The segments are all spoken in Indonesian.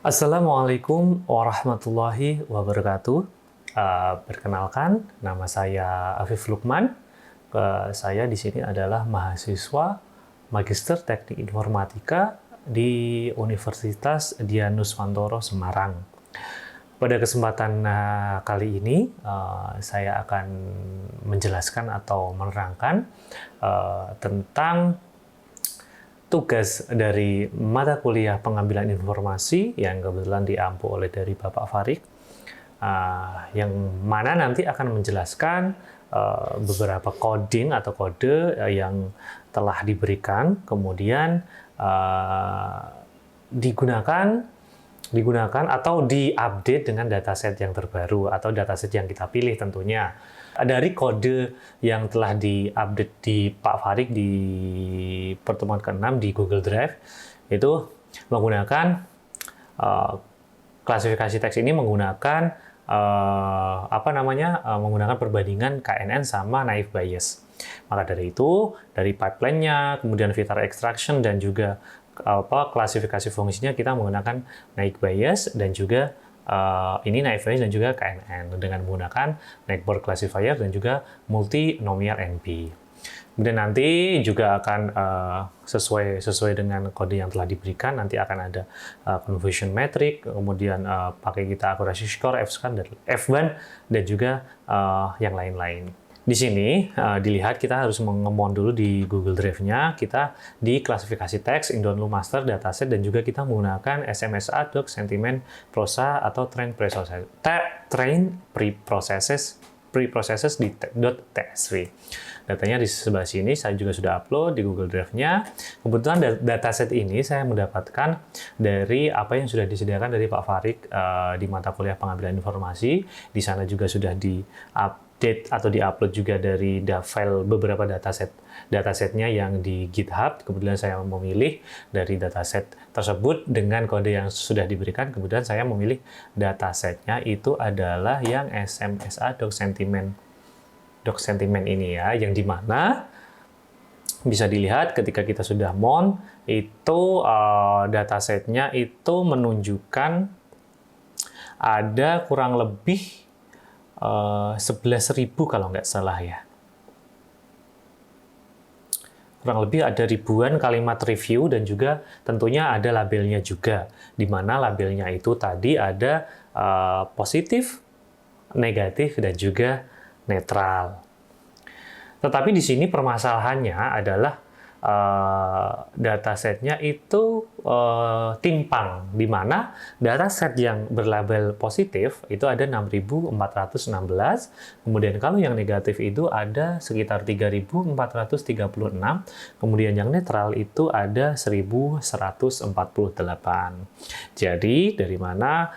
Assalamualaikum warahmatullahi wabarakatuh. Perkenalkan, nama saya Afif Lukman. Saya di sini adalah mahasiswa Magister Teknik Informatika di Universitas Dianuswantoro Semarang. Pada kesempatan kali ini, saya akan menjelaskan atau menerangkan tentang tugas dari mata kuliah pengambilan informasi yang kebetulan diampu oleh dari Bapak Farid, yang mana nanti akan menjelaskan beberapa coding atau kode yang telah diberikan, kemudian digunakan atau diupdate dengan dataset yang terbaru atau dataset yang kita pilih tentunya. Dari kode yang telah diupdate di Pak Farid di pertemuan ke-6 di Google Drive itu menggunakan klasifikasi teks ini menggunakan menggunakan perbandingan KNN sama naive Bayes. Maka dari itu, dari pipeline-nya, kemudian filter extraction dan juga klasifikasi fungsinya kita menggunakan naive Bayes dan juga ini naive Bayes dan juga KNN dengan menggunakan network classifier dan juga multinomial NP. Kemudian nanti juga akan sesuai dengan kode yang telah diberikan, nanti akan ada conversion metric, kemudian pakai kita accuracy score, F1 dan juga yang lain-lain. Di sini dilihat kita harus mengemon dulu di Google Drive-nya, kita di klasifikasi teks, in download master, dataset, dan juga kita menggunakan SMSA, doc, sentiment, prosa, atau train preprocesses di .tsv. Datanya di sebelah sini saya juga sudah upload di Google Drive-nya. Kebetulan dataset ini saya mendapatkan dari apa yang sudah disediakan dari Pak Farid di mata kuliah pengambilan informasi. Di sana juga sudah di-update atau di-upload juga dari file beberapa datasetnya yang di GitHub. Kemudian saya memilih dari dataset tersebut dengan kode yang sudah diberikan. Kemudian saya memilih datasetnya itu adalah yang SMSA doc sentiment ini ya, yang dimana bisa dilihat ketika kita sudah mon itu datasetnya itu menunjukkan ada kurang lebih 11.000 kalau nggak salah ya. Kurang lebih ada ribuan kalimat review dan juga tentunya ada labelnya juga, di mana labelnya itu tadi ada positif, negatif, dan juga netral. Tetapi di sini permasalahannya adalah datasetnya itu timpang, di mana dataset yang berlabel positif itu ada 6.416, kemudian kalau yang negatif itu ada sekitar 3.436, kemudian yang netral itu ada 1.148. Jadi dari mana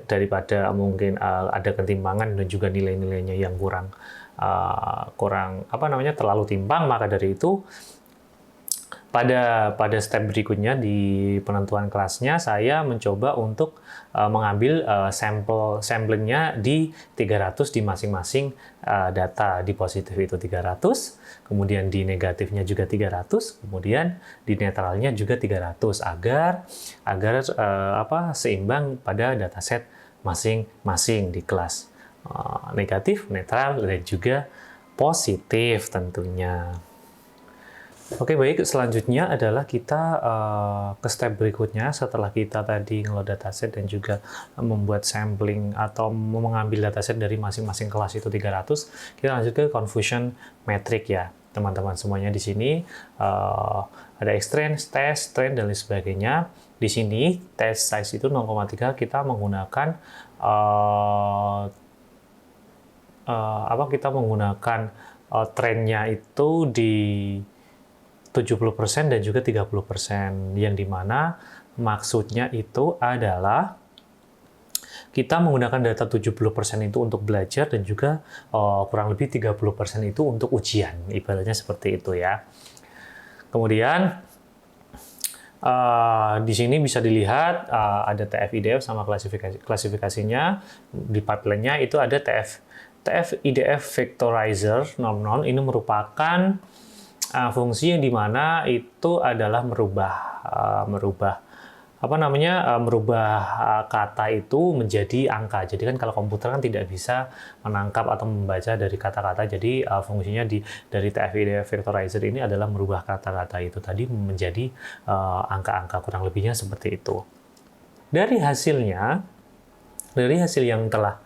daripada mungkin ada ketimpangan dan juga nilai-nilainya yang kurang terlalu timpang, maka dari itu pada step berikutnya di penentuan kelasnya saya mencoba untuk mengambil samplingnya di 300 di masing-masing data. Di positif itu 300, kemudian di negatifnya juga 300, kemudian di netralnya juga 300 agar seimbang pada dataset masing-masing di kelas. Negatif, netral, dan juga positif tentunya. Oke, baik. Selanjutnya adalah kita ke step berikutnya setelah kita tadi ngeload dataset dan juga membuat sampling atau mengambil dataset dari masing-masing kelas itu 300. Kita lanjut ke confusion metric ya, teman-teman semuanya. Di sini ada extrain, test, train, dan lain sebagainya. Di sini test size itu 0,3, kita menggunakan trennya itu di 70% dan juga 30%, yang dimana maksudnya itu adalah kita menggunakan data 70% itu untuk belajar dan juga kurang lebih 30% itu untuk ujian, ibaratnya seperti itu ya. Kemudian di sini bisa dilihat ada TF IDF sama klasifikasinya. Di pipeline-nya itu ada TF IDF vectorizer norm. Ini merupakan fungsi yang dimana itu adalah merubah merubah kata itu menjadi angka. Jadi kan kalau komputer kan tidak bisa menangkap atau membaca dari kata-kata. Jadi fungsinya dari TF-IDF Vectorizer ini adalah merubah kata-kata itu tadi menjadi angka-angka, kurang lebihnya seperti itu. Dari hasil yang telah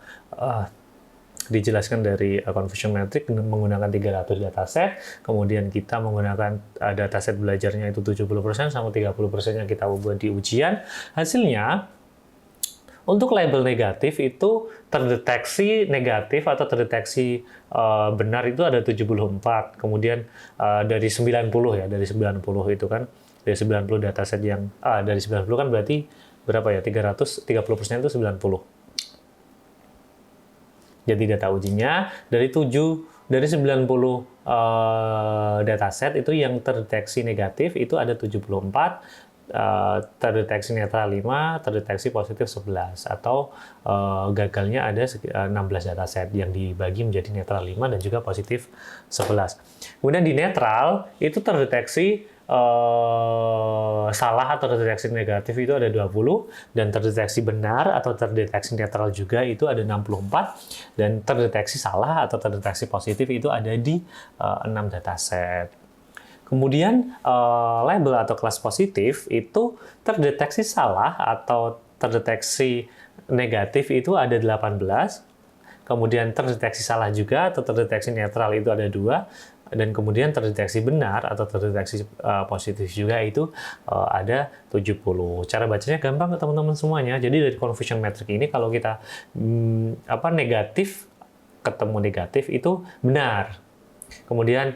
dijelaskan dari confusion metric menggunakan 300 dataset, kemudian kita menggunakan dataset belajarnya itu 70% sama 30% yang kita buat di ujian. Hasilnya, untuk label negatif itu terdeteksi negatif atau terdeteksi benar itu ada 74. Kemudian dari 90 ya, dari 90 itu kan, dari 90 dataset yang, dari 90 kan berarti berapa ya, 30% itu 90. Jadi data ujinya dari 90 dataset itu yang terdeteksi negatif itu ada 74, terdeteksi netral 5, terdeteksi positif 11, atau gagalnya ada 16 dataset yang dibagi menjadi netral 5 dan juga positif 11. Kemudian di netral itu terdeteksi salah atau terdeteksi negatif itu ada 20, dan terdeteksi benar atau terdeteksi netral juga itu ada 64, dan terdeteksi salah atau terdeteksi positif itu ada di 6 dataset. Kemudian label atau kelas positif itu terdeteksi salah atau terdeteksi negatif itu ada 18, kemudian terdeteksi salah juga atau terdeteksi netral itu ada 2, dan kemudian terdeteksi benar atau terdeteksi positif juga itu ada 70. Cara bacanya gampang teman-teman semuanya. Jadi dari confusion metric ini kalau kita negatif ketemu negatif itu benar. Kemudian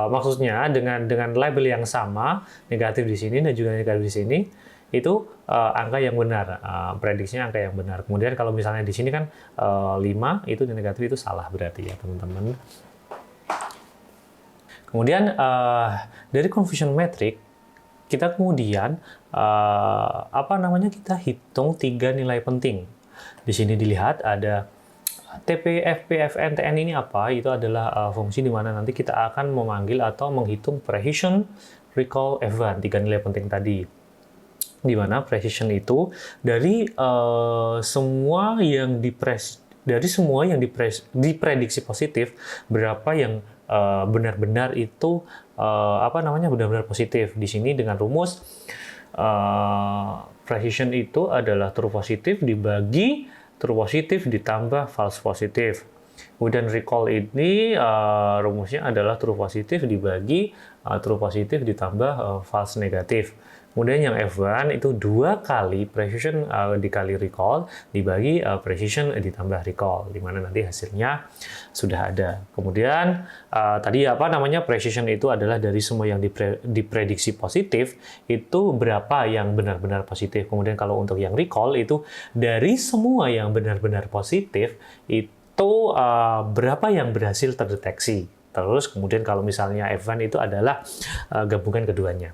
maksudnya dengan label yang sama, negatif di sini dan juga negatif di sini, itu angka yang benar, prediksinya angka yang benar. Kemudian kalau misalnya di sini kan 5 itu negatif itu salah berarti ya teman-teman. Kemudian dari confusion metric kita kemudian kita hitung 3 nilai penting. Di sini dilihat ada TP, FP, FN, TN ini apa? Itu adalah fungsi di mana nanti kita akan memanggil atau menghitung precision, recall, event, 3 nilai penting tadi. Di mana precision itu dari semua yang diprediksi positif, berapa yang benar-benar itu benar-benar positif. Di sini dengan rumus precision itu adalah true positif dibagi true positif ditambah false positif. Kemudian recall ini rumusnya adalah true positif dibagi true positif ditambah false negatif. Kemudian yang F1 itu 2 kali precision dikali recall dibagi precision ditambah recall, di mana nanti hasilnya sudah ada. Kemudian tadi precision itu adalah dari semua yang diprediksi positif itu berapa yang benar-benar positif. Kemudian kalau untuk yang recall itu dari semua yang benar-benar positif itu berapa yang berhasil terdeteksi. Terus kemudian kalau misalnya F1 itu adalah gabungan keduanya.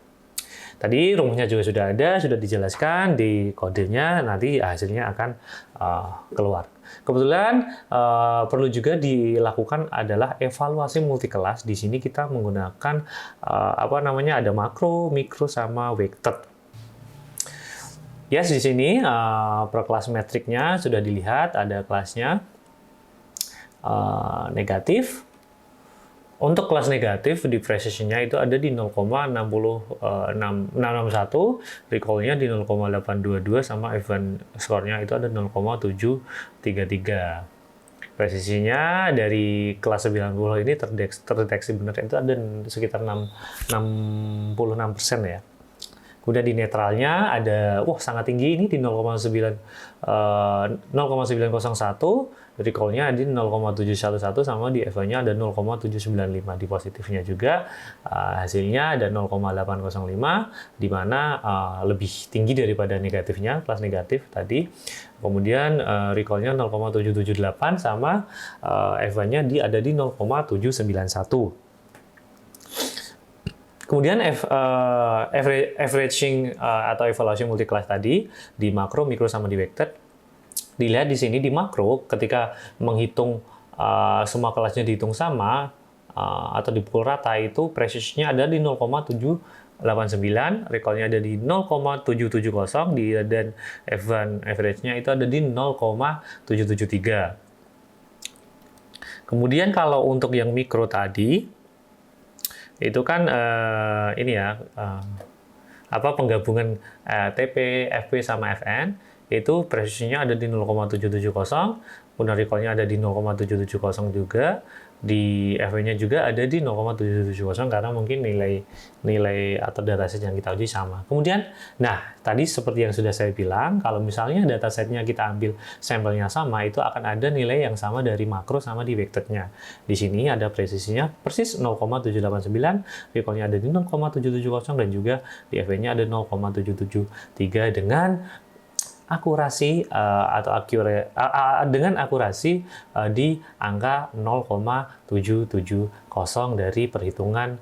Tadi rumusnya juga sudah ada, sudah dijelaskan di kodenya, nanti hasilnya akan keluar. Kebetulan perlu juga dilakukan adalah evaluasi multikelas. Di sini kita menggunakan ada makro, mikro, sama weighted. Yes, di sini per kelas metriknya sudah dilihat, ada kelasnya negatif. Untuk kelas negatif, di precision-nya itu ada di 0,661, recall-nya di 0,822, sama event score-nya itu ada 0,733. Presisinya dari kelas 90 ini terdeteksi benar itu ada sekitar 66% ya. Kemudian di netralnya ada, sangat tinggi ini di 0,901, recall-nya di 0,711, sama di F-nya ada 0,795. Di positifnya juga hasilnya ada 0,805, di mana lebih tinggi daripada negatifnya, kelas negatif tadi. Kemudian recall-nya 0,778, sama F-nya ada di 0,791. Kemudian averaging atau evaluasi multi-kelas tadi di makro, mikro, sama di weighted. Dilihat di sini di makro, ketika menghitung semua kelasnya dihitung sama atau dipukul rata, itu precision-nya ada di 0,7 recall-nya ada di 0,770, dan F1 average-nya itu ada di 0,773. Kemudian kalau untuk yang mikro tadi, itu kan ini ya, penggabungan TP, FP, sama FN, itu presisinya ada di 0,770, kemudian recall-nya ada di 0,770 juga, di FW-nya juga ada di 0,770 karena mungkin nilai atau dataset yang kita uji sama. Kemudian, nah tadi seperti yang sudah saya bilang, kalau misalnya datasetnya kita ambil sampelnya sama, itu akan ada nilai yang sama dari makro sama di vectornya. Di sini ada presisinya persis 0,789, recall-nya ada di 0,770, dan juga di FW-nya ada 0,773 dengan akurasi dengan akurasi di angka 0,770 dari perhitungan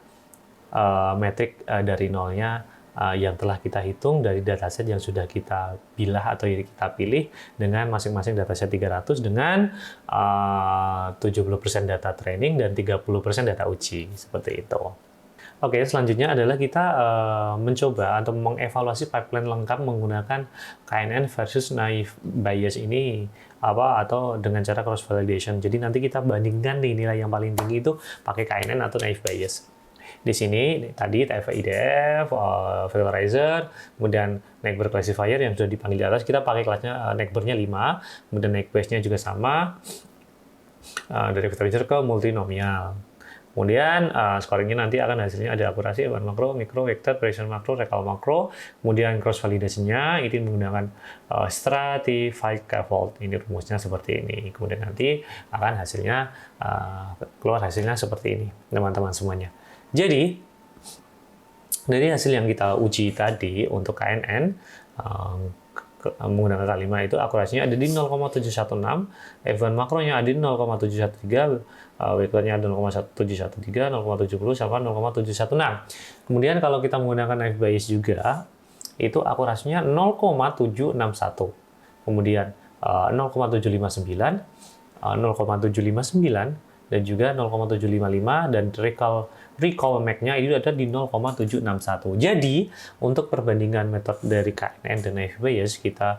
metrik dari nolnya yang telah kita hitung dari dataset yang sudah kita pilah atau kita pilih dengan masing-masing dataset 300 dengan 70% data training dan 30% data uji, seperti itu. Oke, selanjutnya adalah kita mencoba atau mengevaluasi pipeline lengkap menggunakan KNN versus naive Bayes ini atau dengan cara cross validation. Jadi nanti kita bandingkan nih nilai yang paling tinggi itu pakai KNN atau naive Bayes. Di sini tadi TF-IDF, filterizer, kemudian Neckber classifier yang sudah dipanggil di atas, kita pakai kelasnya Neckber-nya 5, kemudian Neckbase-nya juga sama, dari filterizer ke multinomial. Kemudian scoringnya nanti akan hasilnya ada akurasi, F1 makro, mikro, vector, prediction makro, recall makro. Kemudian cross validasinya ini menggunakan stratified scaffold. Ini rumusnya seperti ini. Kemudian nanti akan hasilnya keluar hasilnya seperti ini, teman-teman semuanya. Jadi dari hasil yang kita uji tadi untuk KNN menggunakan K5 itu akurasinya ada di 0,716, F1 makronya ada di 0,713, vektornya ada 0,713, 0,70 sama 0,716. Kemudian kalau kita menggunakan naive Bayes juga, itu akurasinya 0,761. Kemudian 0,759, 0,759, dan juga 0,755, dan recall max-nya itu ada di 0,761. Jadi, untuk perbandingan metode dari KNN dan naive Bayes, kita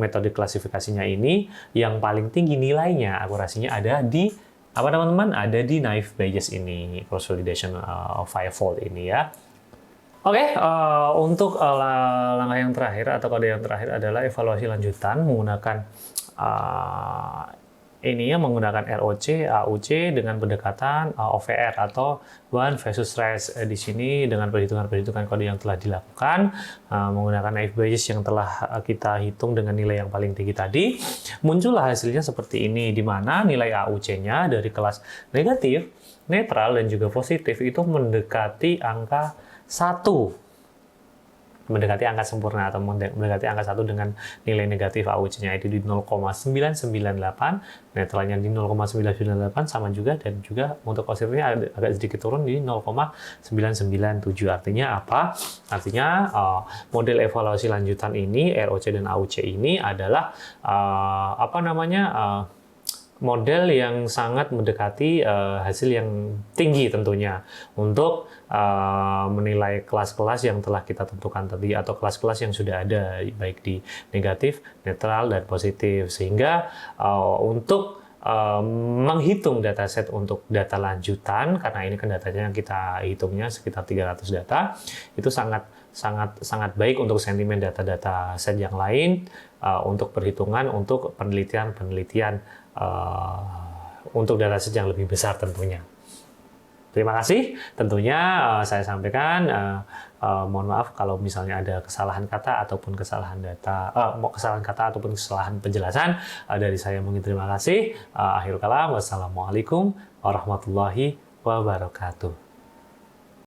metode klasifikasinya ini yang paling tinggi nilainya, akurasinya ada di teman-teman? Ada di naive Bayes ini, cross validation fivefold ini ya. Oke, untuk langkah yang terakhir atau kode yang terakhir adalah evaluasi lanjutan menggunakan menggunakan ROC, AUC dengan pendekatan OVR atau one versus rest. Di sini dengan perhitungan-perhitungan kode yang telah dilakukan menggunakan naive Bayes yang telah kita hitung dengan nilai yang paling tinggi tadi, muncullah hasilnya seperti ini, di mana nilai AUC-nya dari kelas negatif, netral, dan juga positif itu mendekati angka 1. Mendekati angka sempurna atau mendekati angka 1 dengan nilai negatif AUC-nya itu di 0,998, netralnya di 0,998 sama juga, dan juga untuk positifnya agak sedikit turun di 0,997. Artinya apa? Artinya model evaluasi lanjutan ini ROC dan AUC ini adalah model yang sangat mendekati hasil yang tinggi tentunya untuk menilai kelas-kelas yang telah kita tentukan tadi atau kelas-kelas yang sudah ada baik di negatif, netral, dan positif, sehingga untuk menghitung dataset untuk data lanjutan, karena ini kan datanya yang kita hitungnya sekitar 300 data, itu sangat baik untuk sentimen data-data set yang lain untuk perhitungan untuk penelitian untuk dataset yang lebih besar tentunya. Terima kasih. Tentunya saya sampaikan, mohon maaf kalau misalnya ada kesalahan kata ataupun kesalahan penjelasan dari saya. Mungkin terima kasih. Akhirul kalam, wassalamualaikum warahmatullahi wabarakatuh.